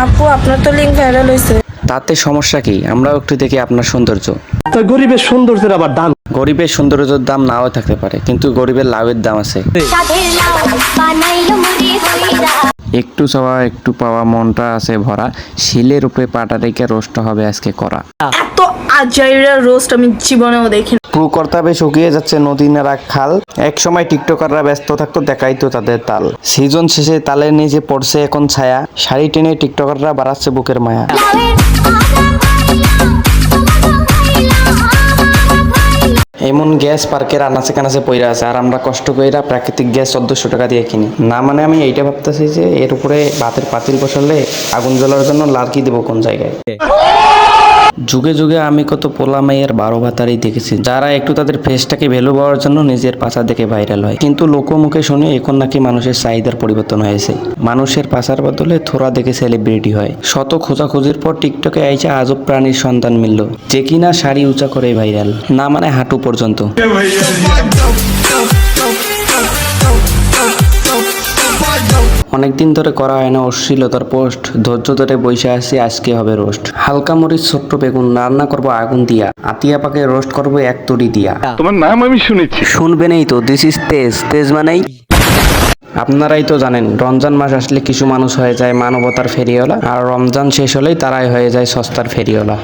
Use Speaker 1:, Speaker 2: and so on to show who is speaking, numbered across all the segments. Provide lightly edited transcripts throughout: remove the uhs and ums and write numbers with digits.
Speaker 1: আপু আপনার তো লিঙ্ক ভাইরাল হয়েছে।
Speaker 2: তাতে সমস্যা কি? আমরাও একটু দেখি আপনার সৌন্দর্য।
Speaker 3: তা গরিবের সৌন্দর্যের আবার দাম।
Speaker 2: গরিবের সৌন্দর্যের দাম নাও থাকতে পারে, কিন্তু গরিবের লাভের দাম আছে। একটু চাওয়া একটু পাওয়া, মনটা আছে ভরা, শিলের উপরে পাটা রেখে রোস্ট হবে আজকে করা।
Speaker 1: এত আজাইরা রোস্ট আমি জীবনেও দেখিনি।
Speaker 2: পুরো কর্তাবে শুকিয়ে যাচ্ছে নদী নালা খাল। এক সময় টিকটকাররা ব্যস্ত থাকতো, দেখাইতো তাদের তাল। সিজন শেষে তালের নিচে পড়ছে এখন ছায়া, শাড়ি টেনে টিকটকাররা বাড়াচ্ছে বুকের মায়া। এমন গ্যাস পার্কের আনাচে কানাচে পইরা আছে, আর আমরা কষ্ট কইরা প্রাকৃতিক গ্যাস 1400 টাকা দিয়ে কিনি। না মানে আমি এইটা ভাবতেছি যে এর উপরে ভাতের পাতিল বসালে আগুন জ্বলার জন্য লার্কি দেবো কোন জায়গায়। যুগে যুগে আমি কত পোলা মেয়ের 12 ভাতারই দেখেছি, যারা একটু তাদের ফেসটাকে ভ্যালু পাওয়ার জন্য নিজের পাশা দেখে ভাইরাল হয়। কিন্তু লোকমুখে শুনে এখন নাকি মানুষের চাহিদার পরিবর্তন হয়েছে, মানুষের পাশার বদলে থোড়া দেখে সেলিব্রিটি হয়। শত খোঁজাখুঁজির পর টিকটকে আইসা আজব প্রাণীর সন্তান মিলল, যে কিনা শাড়ি উঁচা করে ভাইরাল, না মানে হাঁটু পর্যন্ত। অনেকদিন ধরে করা হয় না অশ্লীলতার পোস্ট, ধৈর্য ধরে বসে আসি, আজকে হবে রোস্ট। হালকা মরিচ ছোট্ট বেগুন রান্না করবো আগুন দিয়া, আতিয়া পাকে রোস্ট করবো এক তরি দিয়া।
Speaker 4: তোমার নাম আমি শুনেছি।
Speaker 2: শুনবেনই তো, দিস ইজ তেজ। তেজ মানেই আপনারাই তো জানেন, রমজান মাস আসলে কিছু মানুষ হয়ে যায় মানবতার ফেরিওয়ালা, আর রমজান শেষ হলেই তারাই হয়ে যায় সস্তার ফেরিওয়ালা।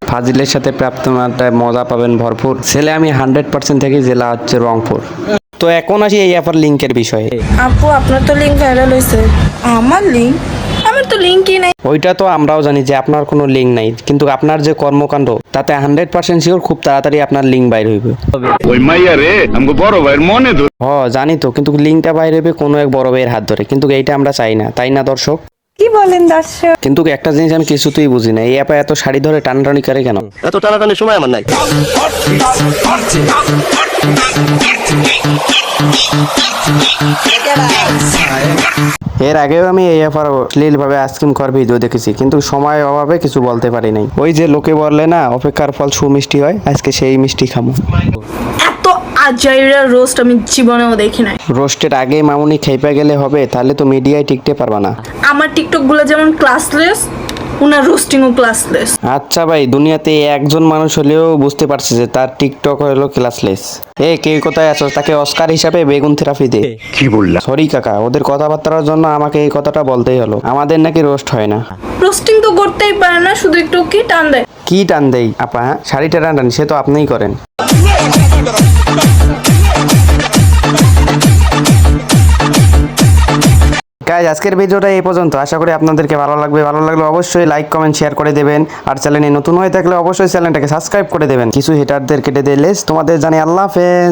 Speaker 2: ফাজিলের সাথে প্রাপ্ত মাত্রায় মজা পাবেন ভরপুর। ছেলে আমি 100% থেকে, জেলা হচ্ছে রংপুর। তো এখন আসি এই অ্যাপার লিঙ্কের বিষয়ে।
Speaker 1: আপু আপনার তো লিঙ্ক ভাইরাল হয়েছে। আমার লিঙ্ক? আমার তো লিঙ্কই নাই।
Speaker 2: ওইটা তো আমরাও জানি যে আপনার কোনো লিঙ্ক নাই, কিন্তু আপনার যে কর্মকাণ্ড তাতে 100% শিওর খুব তাড়াতাড়ি আপনার লিঙ্ক বাইর হইবে।
Speaker 4: ওই মাইয়া রে আমাকে বড় ভাইয়ের মনে ধর।
Speaker 2: জানি তো, কিন্তু লিঙ্কটা বাইর হইবে কোনো এক বড় ভাইয়ের হাত ধরে, কিন্তু এইটা আমরা চাই না, তাই না দর্শক?
Speaker 1: কি বলেন দর্শক?
Speaker 2: কিন্তু একটা জিনিস আমি কিছুতেই বুঝি না, এই অ্যাপে এত শাড়ি ধরে টানাটানি করে কেন?
Speaker 3: এত টানাটানির সময় আমার নাই।
Speaker 2: এর আগেও আমি এই অ্যাপার অশ্লীল ভাবে আইসক্রিম খাওয়ার ভিডিও দেখেছি, কিন্তু সময়ের অভাবে কিছু বলতে পারি নাই। ওই যে লোকে বললে না, অপেক্ষার ফল সুমিষ্টি হয়, আজকে সেই মিষ্টি খামো।
Speaker 1: এত আজাইরা রোস্ট আমি জীবনেও দেখি নাই।
Speaker 2: রোস্টের আগে মামুনি খেপে গেলে হবে, তাহলে তো মিডিয়ায় টিকতে পারবা না।
Speaker 1: আমার টিকটক গুলো যেমন ক্লাসলেস, উনার রোস্টিংও ক্লাসলেস।
Speaker 2: আচ্ছা ভাই, দুনিয়াতে একজন মানুষ হলেও বুঝতে পারছে যে তার টিকটক হলো ক্লাসলেস। কে কোথায় আছো, তাকে অস্কার হিসাবে বেগুন থেরাপি দে।
Speaker 4: কি বললা?
Speaker 2: সরি কাকা, ওদের কথাবার্তার জন্য আমাকে এই কথাটা বলতেই হলো। আমাদের নাকি রোস্ট হয় না।
Speaker 1: রোস্টিং তো করতেই পারে না, শুধু একটু কি টান দেয়।
Speaker 2: কি টান দেই আপা? হ্যাঁ, শাড়িটা টান সে তো আপনিই করেন। গাইজ, আজকের ভিডিওটা এই পর্যন্ত। আশা করি আপনাদেরকে ভালো লাগবে। ভালো লাগলে অবশ্যই লাইক কমেন্ট শেয়ার করে দেবেন, আর চ্যানেলে নতুন হয়ে থাকলে অবশ্যই চ্যানেলটাকে সাবস্ক্রাইব করে দেবেন। কিছু হেটারদের কেটে দিলে তোমাদের জানি আল্লাহ হাফেজ।